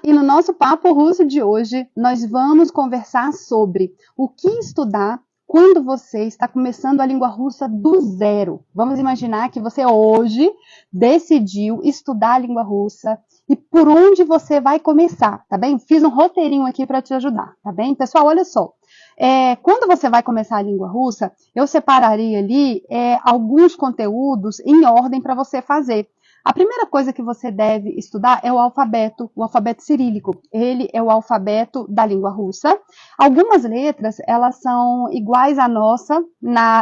E no nosso Papo Russo de hoje, nós vamos conversar sobre o que estudar quando você está começando a língua russa do zero. Vamos imaginar que você hoje decidiu estudar a língua russa e por onde você vai começar, tá bem? Fiz um roteirinho aqui para te ajudar, tá bem? Pessoal, olha só. Quando você vai começar a língua russa, eu separaria ali alguns conteúdos em ordem para você fazer. A primeira coisa que você deve estudar é o alfabeto cirílico. Ele é o alfabeto da língua russa. Algumas letras, elas são iguais à nossa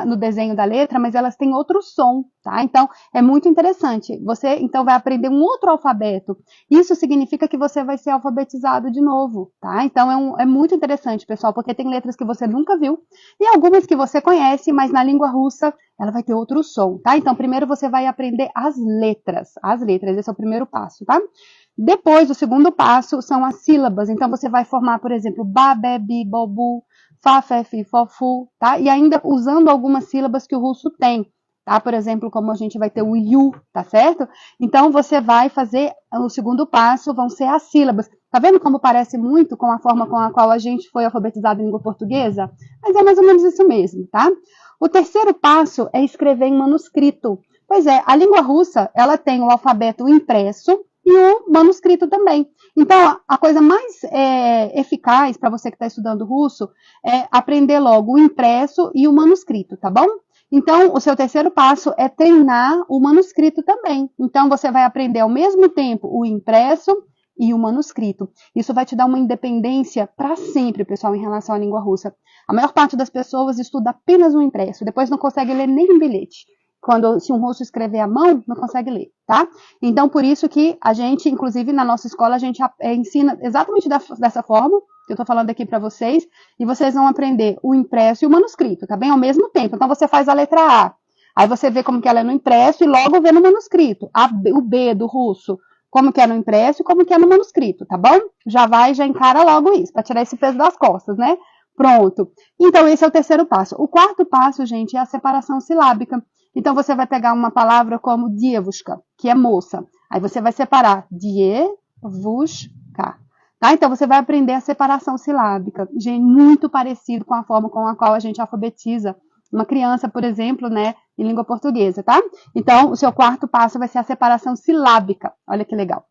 no desenho da letra, mas elas têm outro som, tá? Então, é muito interessante. Você, então, vai aprender um outro alfabeto. Isso significa que você vai ser alfabetizado de novo, tá? Então, é muito interessante, pessoal, porque tem letras que você nunca viu e algumas que você conhece, mas na língua russa ela vai ter outro som, tá? Então, primeiro você vai aprender as letras, esse é o primeiro passo, tá? Depois, o segundo passo são as sílabas, então você vai formar, por exemplo, ba, be, bi, bo, bu, fa, fe, fi, fo, fu, tá? E ainda usando algumas sílabas que o russo tem, tá? Por exemplo, como a gente vai ter o yu, tá certo? Então, você vai fazer, o segundo passo vão ser as sílabas. Tá vendo como parece muito com a forma com a qual a gente foi alfabetizado em língua portuguesa? Mas é mais ou menos isso mesmo, tá? O terceiro passo é escrever em manuscrito. Pois é, a língua russa, ela tem o alfabeto impresso e o manuscrito também. Então, a coisa mais eficaz para você que está estudando russo é aprender logo o impresso e o manuscrito, tá bom? Então, o seu terceiro passo é treinar o manuscrito também. Então, você vai aprender ao mesmo tempo o impresso e o manuscrito. Isso vai te dar uma independência para sempre, pessoal, em relação à língua russa. A maior parte das pessoas estuda apenas o impresso, depois não consegue ler nem um bilhete. Se um russo escrever à mão, não consegue ler, tá? Então, por isso que a gente, inclusive na nossa escola, a gente ensina exatamente dessa forma, que eu tô falando aqui para vocês, e vocês vão aprender o impresso e o manuscrito, tá bem? Ao mesmo tempo. Então, você faz a letra A, aí você vê como que ela é no impresso e logo vê no manuscrito. O B do russo, como que é no impresso e como que é no manuscrito, tá bom? Já encara logo isso, para tirar esse peso das costas, né? Pronto. Então, esse é o terceiro passo. O quarto passo, gente, é a separação silábica. Então, você vai pegar uma palavra como dievushka, que é moça. Aí você vai separar dievushka. Tá? Então, você vai aprender a separação silábica. Gente, muito parecido com a forma com a qual a gente alfabetiza uma criança, por exemplo, né, em língua portuguesa, tá? Então, o seu quarto passo vai ser a separação silábica. Olha que legal.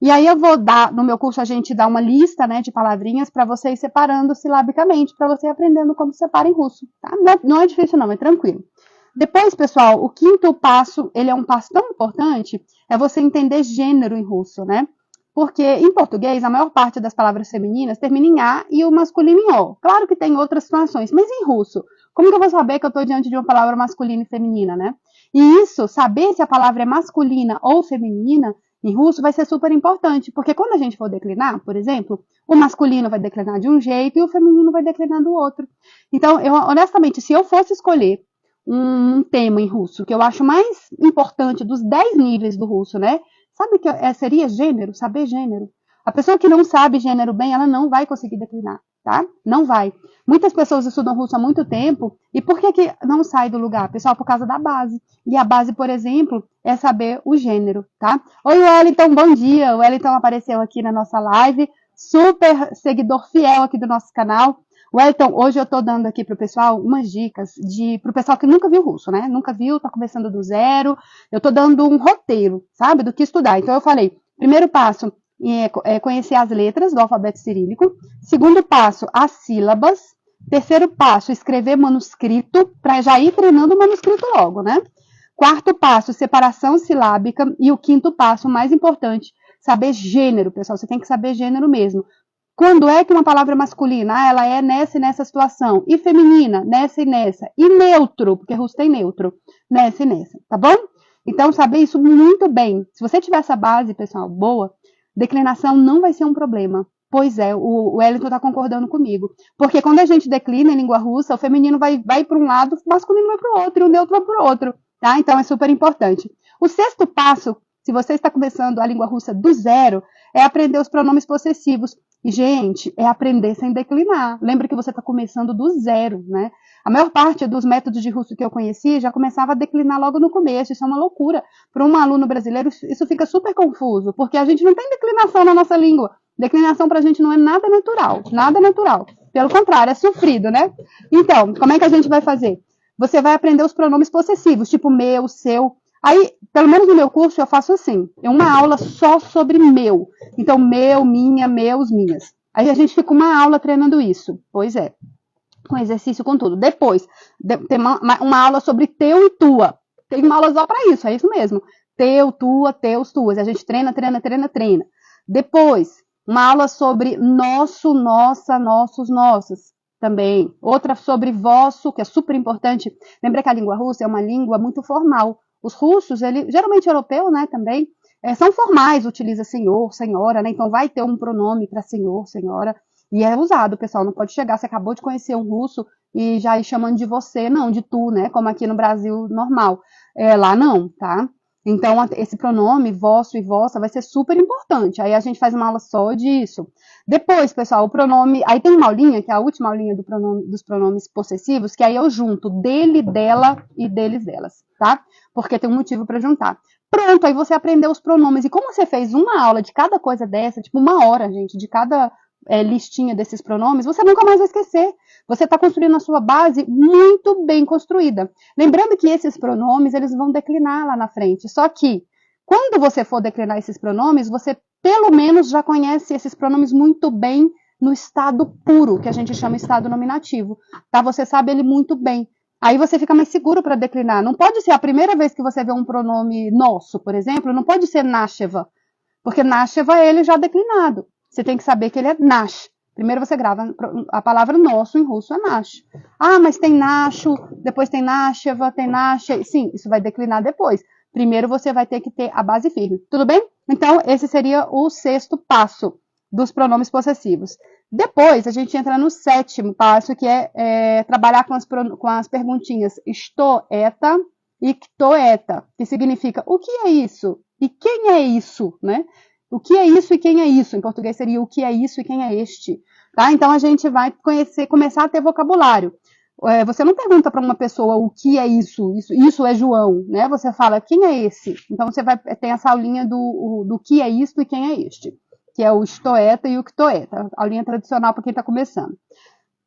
E aí eu vou dar, no meu curso a gente dá uma lista, né, de palavrinhas para vocês separando silabicamente, para você aprendendo como separa em russo, tá? Não é difícil não, é tranquilo. Depois, pessoal, o quinto passo, ele é um passo tão importante, é você entender gênero em russo, né? Porque em português, a maior parte das palavras femininas termina em A e o masculino em O. Claro que tem outras situações, mas em russo, como que eu vou saber que eu estou diante de uma palavra masculina e feminina, né? E isso, saber se a palavra é masculina ou feminina, em russo, vai ser super importante, porque quando a gente for declinar, por exemplo, o masculino vai declinar de um jeito e o feminino vai declinar do outro. Então, honestamente, se eu fosse escolher um tema em russo, que eu acho mais importante dos 10 níveis do russo, né? Sabe que seria gênero, saber gênero. A pessoa que não sabe gênero bem, ela não vai conseguir declinar, tá? Não vai. Muitas pessoas estudam russo há muito tempo, e por que não sai do lugar? Pessoal, por causa da base. E a base, por exemplo, é saber o gênero, tá? Oi, Wellington, bom dia. O Wellington apareceu aqui na nossa live, super seguidor fiel aqui do nosso canal. Wellington, hoje eu estou dando aqui para o pessoal umas dicas para o pessoal que nunca viu russo, né? Nunca viu, está começando do zero. Eu estou dando um roteiro, sabe, do que estudar. Então eu falei, primeiro passo é conhecer as letras do alfabeto cirílico. Segundo passo, as sílabas. Terceiro passo, escrever manuscrito, para já ir treinando o manuscrito logo, né? Quarto passo, separação silábica. E o quinto passo, mais importante, saber gênero, pessoal. Você tem que saber gênero mesmo. Quando é que uma palavra masculina, ela é nessa e nessa situação, e feminina, nessa e nessa, e neutro, porque russo tem neutro, nessa e nessa, tá bom? Então, saber isso muito bem. Se você tiver essa base, pessoal, boa, declinação não vai ser um problema. Pois é, o Wellington está concordando comigo. Porque quando a gente declina em língua russa, o feminino vai para um lado, o masculino vai para o outro, e o neutro vai para o outro, tá? Então, é super importante. O sexto passo, se você está começando a língua russa do zero, é aprender os pronomes possessivos. E, gente, é aprender sem declinar. Lembra que você está começando do zero, né? A maior parte dos métodos de russo que eu conheci já começava a declinar logo no começo. Isso é uma loucura. Para um aluno brasileiro, isso fica super confuso, porque a gente não tem declinação na nossa língua. Declinação pra gente não é nada natural, nada natural. Pelo contrário, é sofrido, né? Então, como é que a gente vai fazer? Você vai aprender os pronomes possessivos, tipo meu, seu. Aí, pelo menos no meu curso, eu faço assim. É uma aula só sobre meu. Então, meu, minha, meus, minhas. Aí a gente fica uma aula treinando isso. Pois é. Com exercício, com tudo. Depois, tem uma aula sobre teu e tua. Tem uma aula só para isso, é isso mesmo. Teu, tua, teus, tuas. A gente treina, treina, treina, treina. Depois, uma aula sobre nosso, nossa, nossos, nossas. Também. Outra sobre vosso, que é super importante. Lembra que a língua russa é uma língua muito formal. Os russos, geralmente europeu, né, também, são formais, utiliza senhor, senhora, né? Então vai ter um pronome para senhor, senhora. E é usado, pessoal, não pode chegar, você acabou de conhecer um russo e já ir chamando de você, não, de tu, né, como aqui no Brasil normal. Lá não, tá? Então, esse pronome, vosso e vossa, vai ser super importante. Aí a gente faz uma aula só disso. Depois, pessoal, o pronome, aí tem uma aulinha, que é a última aulinha dos pronomes possessivos, que aí eu junto dele, dela e deles, delas, tá? Porque tem um motivo para juntar. Pronto, aí você aprendeu os pronomes. E como você fez uma aula de cada coisa dessa, tipo uma hora, gente, de cada listinha desses pronomes, você nunca mais vai esquecer. Você está construindo a sua base muito bem construída. Lembrando que esses pronomes, eles vão declinar lá na frente. Só que, quando você for declinar esses pronomes, você pelo menos já conhece esses pronomes muito bem no estado puro, que a gente chama estado nominativo. Tá? Você sabe ele muito bem. Aí você fica mais seguro para declinar. Não pode ser a primeira vez que você vê um pronome nosso, por exemplo, não pode ser Nasheva, porque Nasheva é ele já declinado. Você tem que saber que ele é Nash. Primeiro você grava a palavra nosso em russo é Nash. Ah, mas tem Nasho, depois tem Nasheva, tem Nash. Sim, isso vai declinar depois. Primeiro você vai ter que ter a base firme. Tudo bem? Então, esse seria o 6º passo dos pronomes possessivos. Depois, a gente entra no 7º passo, que é trabalhar com as perguntinhas stoeta e ktoeta, que significa o que é isso? E quem é isso? Né? O que é isso e quem é isso? Em português seria o que é isso e quem é este. Tá? Então, a gente vai começar a ter vocabulário. Você não pergunta para uma pessoa o que é isso, isso é João, né? Você fala quem é esse. Então, você vai ter essa aulinha do que é isso e quem é este, que é o stoeta e o ktoeta, a aulinha tradicional para quem está começando.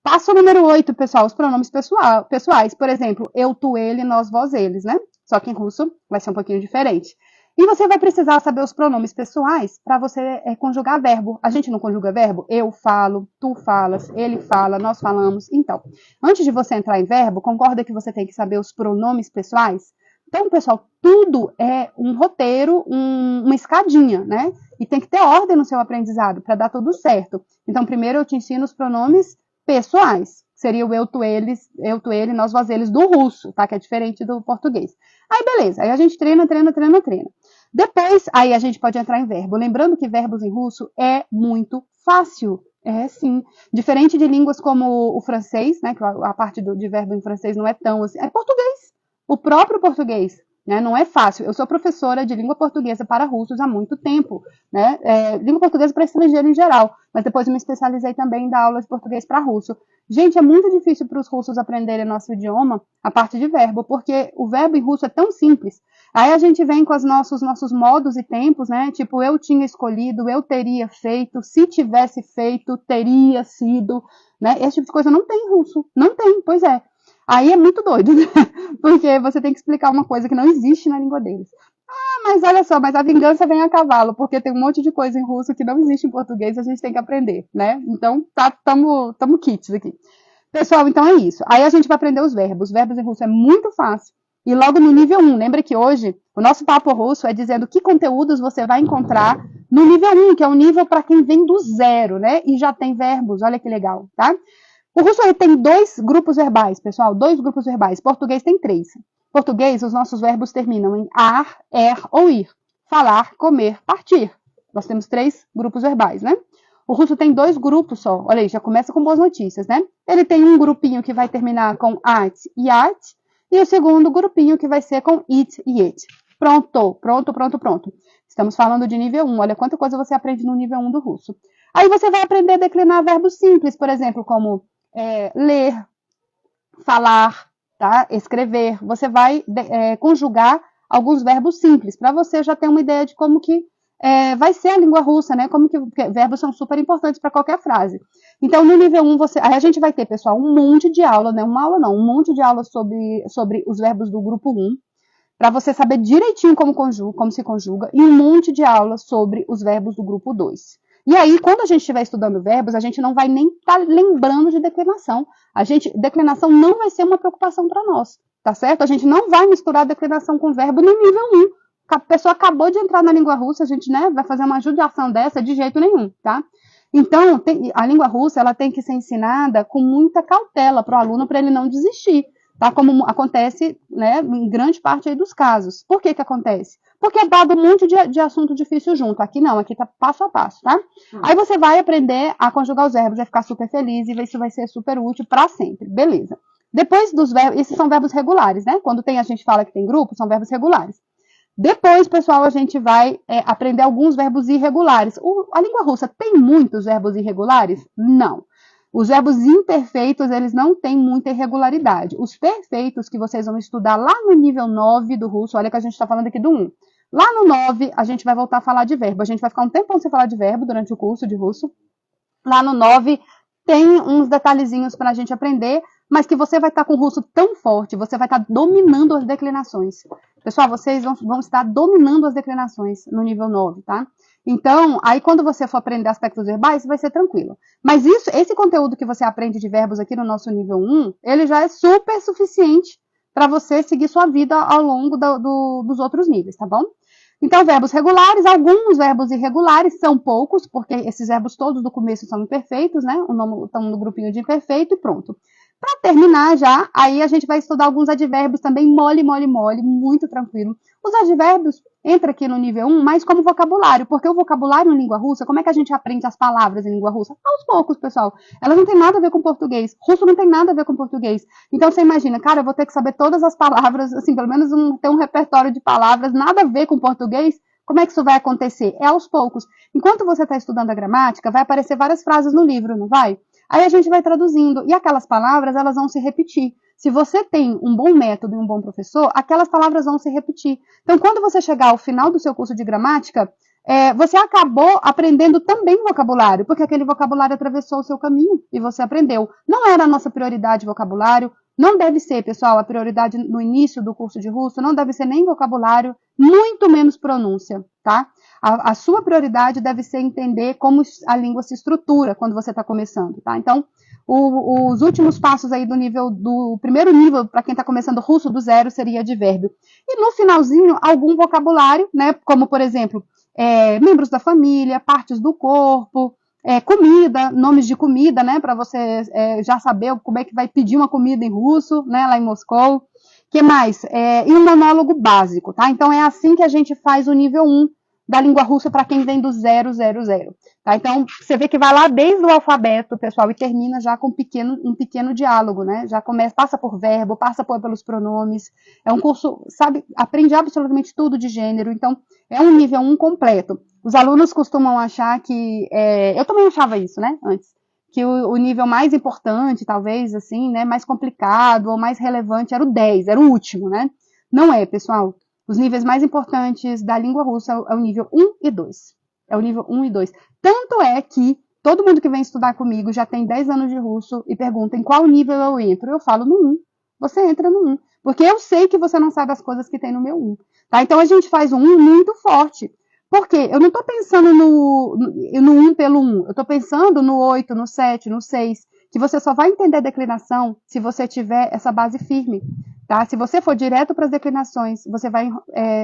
Passo número 8, pessoal, os pronomes pessoais. Por exemplo, eu, tu, ele, nós, vós, eles, né? Só que em russo vai ser um pouquinho diferente. E você vai precisar saber os pronomes pessoais para você conjugar verbo. A gente não conjuga verbo? Eu falo, tu falas, ele fala, nós falamos. Então, antes de você entrar em verbo, concorda que você tem que saber os pronomes pessoais? Então, pessoal, tudo é um roteiro, uma escadinha, né? E tem que ter ordem no seu aprendizado para dar tudo certo. Então, primeiro eu te ensino os pronomes pessoais. Seria o eu, tu, ele, nós, vós, eles do russo, tá? Que é diferente do português. Aí, beleza. Aí a gente treina. Depois, aí a gente pode entrar em verbo. Lembrando que verbos em russo é muito fácil. Sim. Diferente de línguas como o francês, né? Que a parte de verbo em francês não é tão assim. É português. O próprio português. Né? Não é fácil. Eu sou professora de língua portuguesa para russos há muito tempo. Né? Língua portuguesa para estrangeiro em geral. Mas depois eu me especializei também em dar aula de português para russo. Gente, é muito difícil para os russos aprenderem nosso idioma, a parte de verbo, porque o verbo em russo é tão simples. Aí a gente vem com os nossos modos e tempos, né? Tipo, eu tinha escolhido, eu teria feito, se tivesse feito, teria sido, né? Esse tipo de coisa não tem em russo. Não tem, pois é. Aí é muito doido, né? Porque você tem que explicar uma coisa que não existe na língua deles. Mas olha só, mas a vingança vem a cavalo, porque tem um monte de coisa em russo que não existe em português e a gente tem que aprender, né? Então, tamo kits aqui. Pessoal, então é isso. Aí a gente vai aprender os verbos. Os verbos em russo é muito fácil. E logo no nível 1, lembra que hoje o nosso papo russo é dizendo que conteúdos você vai encontrar no nível 1, que é o nível para quem vem do zero, né? E já tem verbos, olha que legal, tá? O russo tem 2 grupos verbais, pessoal, 2 grupos verbais. Português tem 3. Português, os nossos verbos terminam em ar, ou ir. Falar, comer, partir. Nós temos 3 grupos verbais, né? O russo tem 2 grupos só. Olha aí, já começa com boas notícias, né? Ele tem um grupinho que vai terminar com at e at, e o segundo grupinho que vai ser com it e it. Pronto. Estamos falando de nível 1. Olha quanta coisa você aprende no nível 1 do russo. Aí você vai aprender a declinar verbos simples, por exemplo, como ler, falar, tá? Escrever. Você vai conjugar alguns verbos simples, para você já ter uma ideia de como que vai ser a língua russa, né? Porque verbos são super importantes para qualquer frase. Então, no nível 1, aí a gente vai ter, pessoal, um monte de aula, né? Uma aula não, um monte de aula sobre os verbos do grupo 1, para você saber direitinho como se conjuga, e um monte de aulas sobre os verbos do grupo 2. E aí, quando a gente estiver estudando verbos, a gente não vai nem estar lembrando de declinação. Declinação não vai ser uma preocupação para nós, tá certo? A gente não vai misturar declinação com verbo no nível 1. A pessoa acabou de entrar na língua russa, a gente, né, vai fazer uma judiação dessa de jeito nenhum, tá? Então, a língua russa, ela tem que ser ensinada com muita cautela para o aluno, para ele não desistir, tá? Como acontece, né, em grande parte aí dos casos. Por que acontece? Porque é dado um monte de assunto difícil junto. Aqui não, aqui tá passo a passo, tá? Aí você vai aprender a conjugar os verbos, vai ficar super feliz e isso vai ser super útil para sempre. Beleza. Depois dos verbos, esses são verbos regulares, né? Quando a gente fala que tem grupo, são verbos regulares. Depois, pessoal, a gente vai aprender alguns verbos irregulares. A língua russa tem muitos verbos irregulares? Não. Os verbos imperfeitos, eles não têm muita irregularidade. Os perfeitos que vocês vão estudar lá no nível 9 do russo, olha que a gente está falando aqui do 1. Lá no 9, a gente vai voltar a falar de verbo. A gente vai ficar um tempão sem falar de verbo durante o curso de russo. Lá no 9, tem uns detalhezinhos para a gente aprender, mas que você vai estar com o russo tão forte, você vai estar dominando as declinações. Pessoal, vocês vão estar dominando as declinações no nível 9, tá? Então, aí quando você for aprender aspectos verbais, vai ser tranquilo. Mas esse conteúdo que você aprende de verbos aqui no nosso nível 1, ele já é super suficiente para você seguir sua vida ao longo dos outros níveis, tá bom? Então, verbos regulares, alguns verbos irregulares, são poucos, porque esses verbos todos do começo são imperfeitos, né? Estão no grupinho de imperfeito e pronto. Para terminar já, aí a gente vai estudar alguns advérbios também, mole, muito tranquilo. Os advérbios entram aqui no nível 1, mas como vocabulário, porque o vocabulário em língua russa, como é que a gente aprende as palavras em língua russa? Aos poucos, pessoal. Elas não têm nada a ver com português. Russo não tem nada a ver com português. Então você imagina, cara, eu vou ter que saber todas as palavras, assim, pelo menos ter um repertório de palavras, nada a ver com português. Como é que isso vai acontecer? É aos poucos. Enquanto você está estudando a gramática, vai aparecer várias frases no livro, não vai? Aí a gente vai traduzindo, e aquelas palavras, elas vão se repetir. Se você tem um bom método e um bom professor, aquelas palavras vão se repetir. Então, quando você chegar ao final do seu curso de gramática, você acabou aprendendo também vocabulário, porque aquele vocabulário atravessou o seu caminho e você aprendeu. Não era a nossa prioridade vocabulário, não deve ser, pessoal, a prioridade no início do curso de russo, não deve ser nem vocabulário, muito menos pronúncia, tá? A sua prioridade deve ser entender como a língua se estrutura quando você está começando, tá? Então, os últimos passos aí do primeiro nível, para quem está começando russo do zero, seria advérbio. E no finalzinho, algum vocabulário, né? Como, por exemplo, membros da família, partes do corpo, comida, nomes de comida, né? Para você já saber como é que vai pedir uma comida em russo, né? Lá em Moscou. Que mais? E um monólogo básico, tá? Então, é assim que a gente faz o nível 1 da língua russa para quem vem do 000. Tá? Então, você vê que vai lá desde o alfabeto, pessoal, e termina já com um pequeno diálogo, né? Já passa por verbo, passa pelos pronomes. É um curso, sabe, aprende absolutamente tudo de gênero. Então, é um nível 1 completo. Os alunos costumam achar que... eu também achava isso, né, antes. Que o nível mais importante, talvez, assim, né, mais complicado ou mais relevante era o 10, era o último, né? Não é, pessoal. Os níveis mais importantes da língua russa é o nível 1 e 2. É o nível 1 e 2. Tanto é que todo mundo que vem estudar comigo já tem 10 anos de russo e pergunta em qual nível eu entro. Eu falo no 1. Você entra no 1. Porque eu sei que você não sabe as coisas que tem no meu 1. Tá? Então a gente faz um 1 muito forte. Por quê? Eu não estou pensando no 1 pelo 1. Eu estou pensando no 8, no 7, no 6. Que você só vai entender a declinação se você tiver essa base firme. Tá? Se você for direto para as declinações, você vai,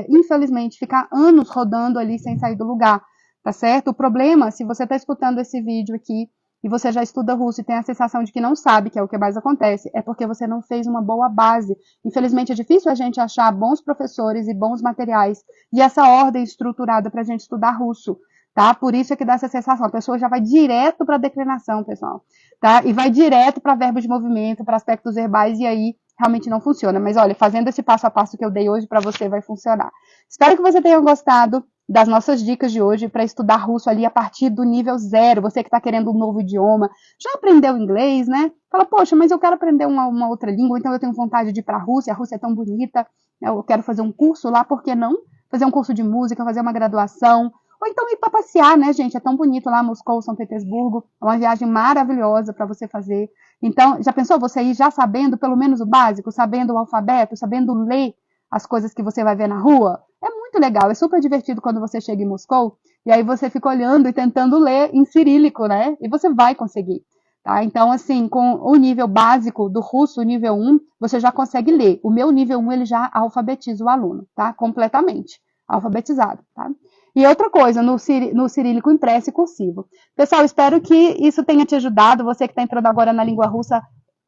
infelizmente, ficar anos rodando ali sem sair do lugar, tá certo? O problema, se você está escutando esse vídeo aqui e você já estuda russo e tem a sensação de que não sabe, que é o que mais acontece, é porque você não fez uma boa base. Infelizmente, é difícil a gente achar bons professores e bons materiais e essa ordem estruturada para a gente estudar russo. Tá? Por isso é que dá essa sensação. A pessoa já vai direto para a declinação, pessoal. Tá? E vai direto para verbos de movimento, para aspectos verbais, e aí realmente não funciona. Mas olha, fazendo esse passo a passo que eu dei hoje para você, vai funcionar. Espero que você tenha gostado das nossas dicas de hoje para estudar russo ali a partir do nível 0. Você que está querendo um novo idioma, já aprendeu inglês, né? Fala, poxa, mas eu quero aprender uma outra língua, então eu tenho vontade de ir para a Rússia é tão bonita, eu quero fazer um curso lá, por que não? Fazer um curso de música, fazer uma graduação, Ou então ir para passear, né, gente? É tão bonito lá, Moscou, São Petersburgo. É uma viagem maravilhosa para você fazer. Então, já pensou você ir já sabendo pelo menos o básico, sabendo o alfabeto, sabendo ler as coisas que você vai ver na rua? É muito legal, é super divertido quando você chega em Moscou e aí você fica olhando e tentando ler em cirílico, né? E você vai conseguir. Tá? Então, assim, com o nível básico do russo, o nível 1, você já consegue ler. O meu nível 1, ele já alfabetiza o aluno, tá? Completamente alfabetizado, tá? E outra coisa, no cirílico impresso e cursivo. Pessoal, espero que isso tenha te ajudado. Você que está entrando agora na língua russa,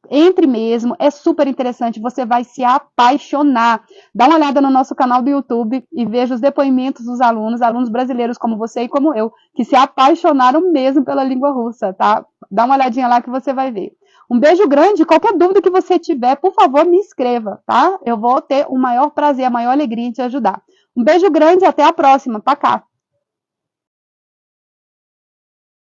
entre mesmo, é super interessante, você vai se apaixonar. Dá uma olhada no nosso canal do YouTube e veja os depoimentos dos alunos brasileiros como você e como eu, que se apaixonaram mesmo pela língua russa, tá? Dá uma olhadinha lá que você vai ver. Um beijo grande, qualquer dúvida que você tiver, por favor, me escreva, tá? Eu vou ter o maior prazer, a maior alegria em te ajudar. Um beijo grande e até a próxima. Pacá!